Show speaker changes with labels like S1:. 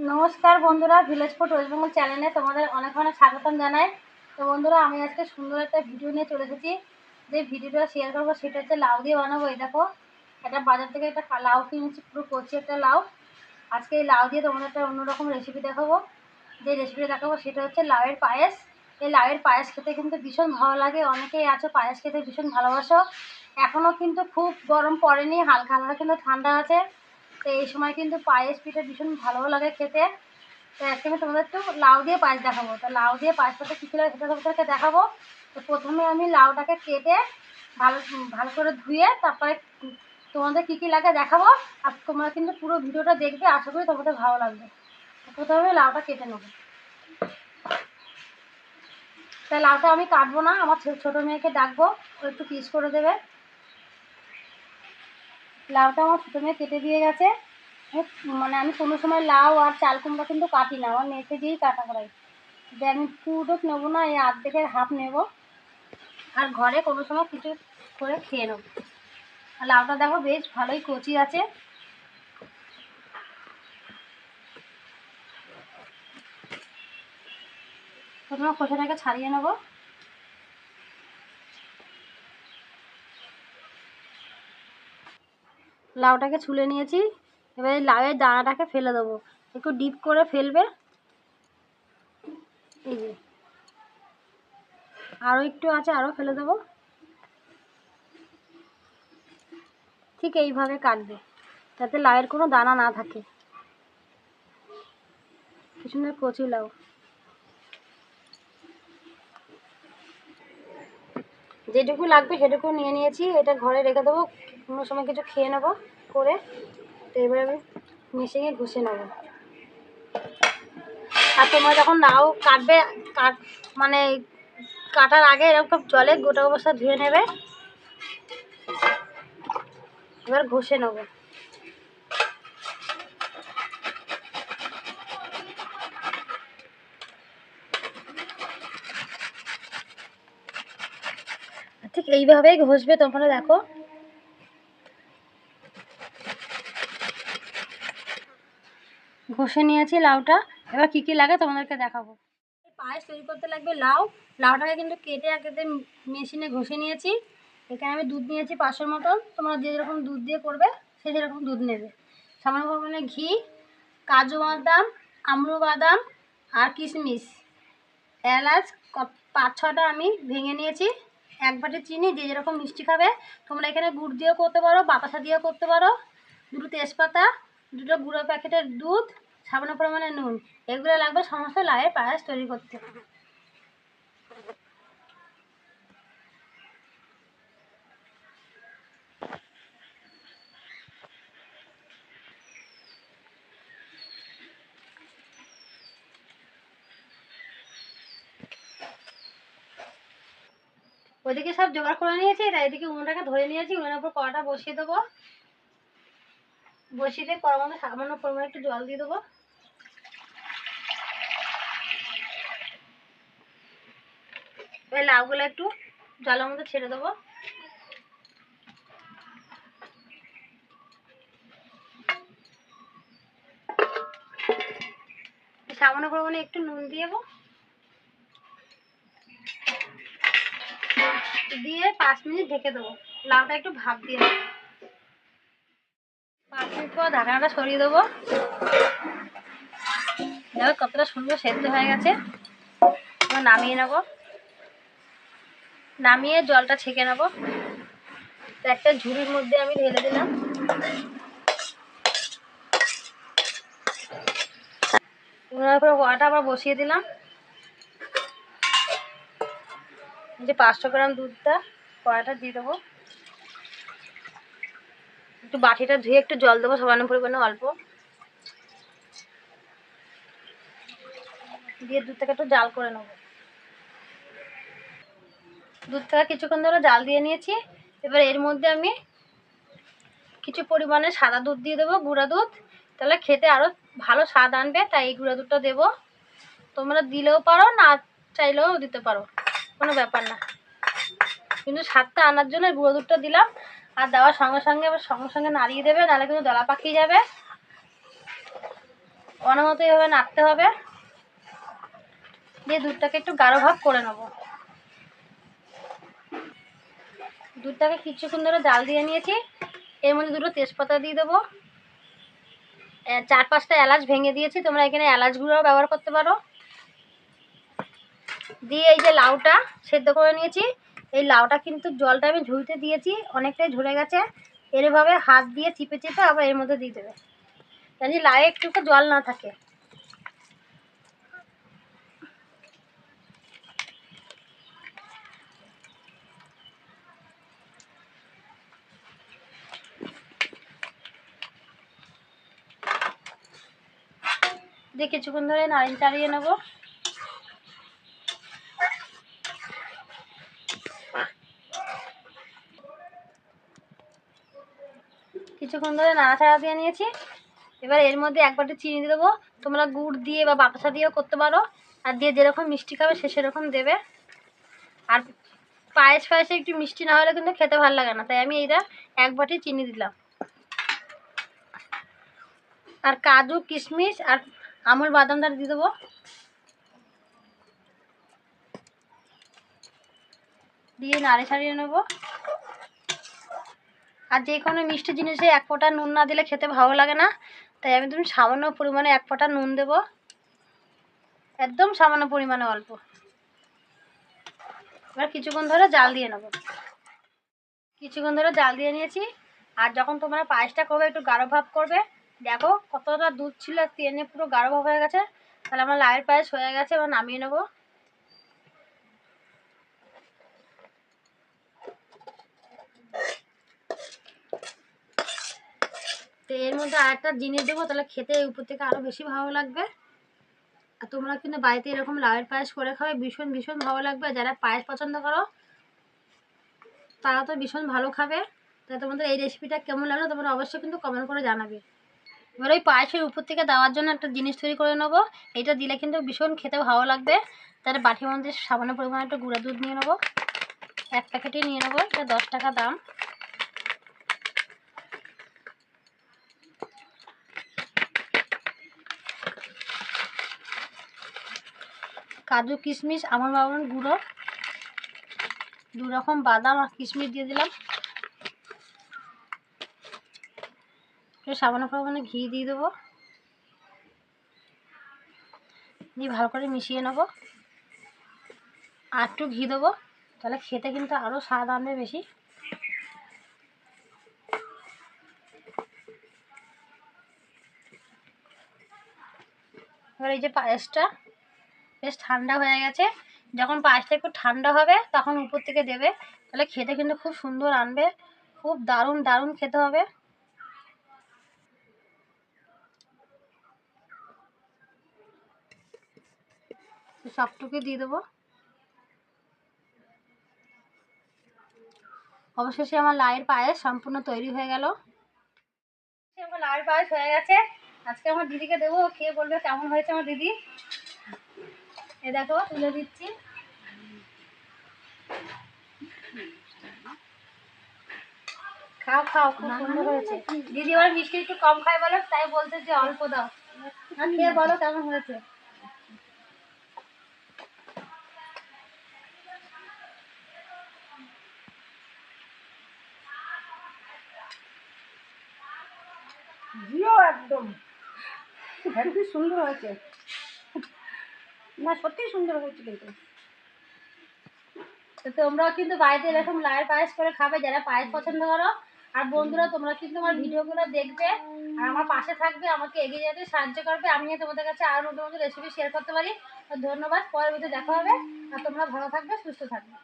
S1: নমস্কার বন্ধুরা, village food waste Bengal চ্যানেলে তোমাদের অনেক অনেক স্বাগতম জানাই। তো বন্ধুরা, আমি আজকে সুন্দর একটা ভিডিও নিয়ে চলে এসেছি। যে ভিডিওটা শেয়ার করবো সেটা হচ্ছে লাউ দিয়ে বানাবো। এই দেখো, একটা বাজার থেকে একটা লাউ কিনেছি, পুরো কচি একটা লাউ। আজকে এই লাউ দিয়ে তোমাদের একটা অন্যরকম রেসিপি দেখাবো। যে রেসিপিটা দেখাবো সেটা হচ্ছে লাউয়ের পায়েস। এই লাউয়ের পায়েস খেতে কিন্তু ভীষণ ভালো লাগে। অনেকেই আছে পায়েস খেতে ভীষণ ভালোবাসো। এখনও কিন্তু খুব গরম পড়েনি, হালকা হালকা কিন্তু ঠান্ডা আছে। তো এই সময় কিন্তু পায়েস পিঠে ভীষণ ভালো লাগে খেতে। তো আজকে আমি তোমাদের একটু লাউ দিয়ে পায়েস দেখাবো। তো লাউ দিয়ে পায়েস করতে কী কী লাগে সেটা তোমাদেরকে দেখাবো। তো প্রথমে আমি লাউটাকে কেটে ভালো ভালো করে ধুয়ে তারপরে তোমাদের কী কী লাগে দেখাবো। আর তোমরা কিন্তু পুরো ভিডিওটা দেখবে, আশা করি তোমাদের ভালো লাগবে। প্রথমে লাউটা কেটে নেবো। তাই লাউটা আমি কাটবো না, আমার ছোটো মেয়েকে ডাকবো, ও একটু পিস করে দেবে। লাউটা আমার ছোটো মেয়ে কেটে দিয়ে গেছে। মানে আমি কোনো সময় লাউ আর চাল কুমড়া কিন্তু কাটি না, আমার মেয়েকে দিয়েই কাটা করাই। যে আমি পুরো নেবো না, এই অর্ধেকের হাফ নেব। আর ঘরে কোনো সময় কিছু করে খেয়ে নেব। আর লাউটা দেখো বেশ ভালোই কচি আছে। প্রথমে খোসাটাকে ছাড়িয়ে নেব। লাউটাকে ছুলে নিয়েছি। এবারে লাউয়ের দানাটাকে ফেলে দেবো, একটু ডিপ করে ফেলবে। এই যে আরও একটু আছে, আরও ফেলে দেবো। ঠিক এইভাবে কাটবে যাতে লাউয়ের কোনো দানা না থাকে। কি সুন্দর কচি লাউ। যেটুকু লাগবে সেটুকু নিয়ে নিয়েছি, এটা ঘরে রেখে দেবো, কোনো সময় কিছু খেয়ে নেবো করে। তো এবারে আমি মেশিনে ঘষে নেবো। আর তোমরা যখন লাউ কাটবে, মানে কাটার আগে এরকম জলে গোটা অবস্থা ধুয়ে নেবে। এবার ঘষে নেবো। ঠিক এইভাবেই ঘষবে তোমরা, দেখো। ঘষে নিয়েছি লাউটা। এবার কী কী লাগে তোমাদেরকে দেখাবো। পায়েস তৈরি করতে লাগবে লাউ। লাউটাকে কিন্তু কেটে কেটে মেশিনে ঘষে নিয়েছি। এখানে আমি দুধ নিয়েছি 500 মতন। তোমরা যে যেরকম দুধ দিয়ে করবে সে যেরকম দুধ নেবে। সামান্য পরিমাণে ঘি, কাজু বাদাম, আমড়ু বাদাম আর কিশমিশ, এলাচ 5-6টা আমি ভেঙে নিয়েছি। 1 বাটি চিনি, যে যেরকম মিষ্টি খাবে। তোমরা এখানে গুড় দিয়েও করতে পারো, বাতাসা দিয়েও করতে পারো। 2টো তেজপাতা, 2টো গুঁড়ো প্যাকেটের দুধ, সামান্য পরিমাণে নুন। এগুলো লাগবে সমস্ত লাউয়ের পায়েস তৈরি করতে। ওইদিকে সব জোগাড় করে নিয়েছি, তাই এদিকে উনুনটাকে ধরে নিয়েছি। উনুনের উপর কড়াটা বসিয়ে দেবো। বসিয়ে দিয়ে কড়ার মধ্যে সামান্য পরিমাণে একটু জল দিয়ে দেবো। এবার লাউগুলো একটু জলের মধ্যে ছেড়ে দেবো। সামান্য পরিমাণে একটু নুন দিয়ে দেবো, দিয়ে 5 মিনিট ঢেকে দেবো। লাউটা একটু ভাপ দিয়ে দেবো। 5 মিনিট পর ঢাকনাটা সরিয়ে দেবো। দেখো কতটা সুন্দর সেদ্ধ হয়ে গেছে। এবার নামিয়ে নেবো। নামিয়ে জলটা ছেঁকে নেবো। তো একটা ঝুড়ির মধ্যে আমি ঢেলে দিলাম। তারপরে কড়াটা আবার বসিয়ে দিলাম। যে 500 গ্রাম দুধটা কড়াটা দিয়ে দেবো। একটু বাটিটা ধুয়ে একটু জল দেবো, সামান্য পরিমাণে অল্প দিয়ে দুধটাকে একটু জাল করে নেবো। দুধটাকে কিছুক্ষণ ধরে জাল দিয়ে নিয়েছি। এবার এর মধ্যে আমি কিছু পরিমাণে সাদা দুধ দিয়ে দেবো, গুঁড়া দুধ। তাহলে খেতে আরও ভালো স্বাদ আনবে, তাই এই গুঁড়া দুধটা দেবো। তোমরা দিলেও পারো, না চাইলেও দিতে পারো, কোনো ব্যাপার না। কিন্তু স্বাদটা আনার জন্য গুঁড়ো দুধটা দিলাম। আর দেওয়ার সঙ্গে সঙ্গে আবার সঙ্গে সঙ্গে নাড়িয়ে দেবে, নাহলে কিন্তু দলা পাকিয়ে যাবে। অনমতো এভাবে নাড়তে হবে, দিয়ে দুধটাকে একটু গাঢ় ভাব করে নেব। দুধটাকে কিছুক্ষণ ধরে জাল দিয়ে নিয়েছি। এর মধ্যে দুটো তেজপাতা দিয়ে দেবো, 4-5টা এলাচ ভেঙে দিয়েছি, তোমরা এখানে এলাচ গুঁড়োও ব্যবহার করতে পারো। দিয়ে এই যে লাউটা সেদ্ধ করে নিয়েছি, এই লাউটা কিন্তু জলটা আমি ঝুলতে দিয়েছি, অনেকটাই ঝরে গেছে। এরভাবে হাত দিয়ে চিপে চিপে আবার এর মধ্যে দিয়ে দেবে, জানি লাউয়ে একটু জল না থাকে। দিয়ে কিছুক্ষণ ধরে নাড়িয়ে চাড়িয়ে নেবো। কিছুক্ষণ ধরে নাড়াচাড়া দিয়ে নিয়েছি। এবার এর মধ্যে 1 বাটি চিনি দিয়ে দেবো, তোমরা গুড় দিয়ে বা বাতাসা দিয়েও করতে পারো, আর দিয়ে যেরকম মিষ্টি খাবে সে সেরকম দেবে। আর পায়েসে একটু মিষ্টি না হলে কিন্তু খেতে ভালো লাগে না, তাই আমি এইটা 1 বাটি চিনি দিলাম। আর কাজু কিশমিশ আর আমুল বাদামটা দিয়ে দেবো। দিয়ে নাড়ে ছাড়িয়ে নেবো। আর যে কোনো মিষ্টি জিনিসে 1 ফোঁটা নুন না দিলে খেতে ভালো লাগে না, তাই আমি তুমি সামান্য পরিমাণে 1 ফোঁটা নুন দেবো, একদম সামান্য পরিমাণে, অল্প। এবার কিছুক্ষণ ধরে জাল দিয়ে নেবো। কিছুক্ষণ ধরে জাল দিয়ে নিয়েছি। আর যখন তোমরা পায়েসটা করবে একটু গাঢ় ভাব করবে, দেখো কতটা দুধ ছিল টেনে পুরো গাঢ় ভাব হয়ে গেছে, তাহলে আমার লাউয়ের পায়েস হয়ে গেছে। এবার নামিয়ে নেবো। তো এর মধ্যে আরেকটা জিনিস দেবো, তাহলে খেতে উপর থেকে আরও বেশি ভালো লাগবে। আর তোমরা কিন্তু বাড়িতে এরকম লাউয়ের পায়েস করে খাবে, ভীষণ ভীষণ ভালো লাগবে। যারা পায়েস পছন্দ করো তারা তো ভীষণ ভালো খাবে। তাই তোমাদের এই রেসিপিটা কেমন লাগলো তোমরা অবশ্যই কিন্তু কমেন্ট করে জানাবে। এবার ওই পায়েসের উপর থেকে দেওয়ার জন্য একটা জিনিস তৈরি করে নেবো, এটা দিলে কিন্তু ভীষণ খেতে ভালো লাগবে। তাহলে বাটির মধ্যে সামান্য পরিমাণে একটু গুঁড়া দুধ নিয়ে নেবো, 1 প্যাকেটই নিয়ে নেবো, এটা 10 টাকা দাম। কাজু কিশমিশ আমুল বাদাম গুঁড়ো, 2 রকম বাদাম আর কিশমিশ দিয়ে দিলাম। সামান্য পরিমাণে ঘি দিয়ে দেবো, দিয়ে ভালো করে মিশিয়ে নেবো। আর একটু ঘি দেবো, তাহলে খেতে কিন্তু আরও স্বাদ আনবে বেশি। এবার এই যে পায়েসটা বেশ ঠান্ডা হয়ে গেছে, যখন পায়েসটা একটু ঠান্ডা হবে তখন উপর থেকে দেবে, তাহলে খেতে কিন্তু খুব সুন্দর আনবে, খুব দারুণ দারুণ খেতে হবে। সবটুকু দিয়ে দেবো। অবশেষে আমার লাউয়ের পায়েস সম্পূর্ণ তৈরি হয়ে গেল। আমার লাউয়ের পায়েস হয়ে গেছে, আজকে আমার দিদিকে দেবো, খেয়ে বলবে কেমন হয়েছে আমার দিদি। এ দেখো তুলে দিচ্ছি। খাও খাও, খুব সুন্দর হয়েছে। দিদি আমার মিষ্টি একটু কম খায় বলো, তাই বলছে যে অল্প দাও। আর খেয়ে বলো কেমন হয়েছে। জিও একদম হেবি সুন্দর হয়েছে, না সত্যি সুন্দর হয়েছে কিন্তু। তো তোমরাও কিন্তু বাড়িতে এরকম লাউয়ের পায়েস করে খাবে যারা পায়েস পছন্দ করো। আর বন্ধুরা তোমরা কিন্তু আমার ভিডিওগুলো দেখবে আর আমার পাশে থাকবে, আমাকে এগিয়ে যেতে সাহায্য করবে, আমিও তোমাদের কাছে আরও নতুন নতুন রেসিপি শেয়ার করতে পারি। তো ধন্যবাদ, পরের ভিডিও দেখা হবে। আর তোমরা ভালো থাকবে, সুস্থ থাকবে।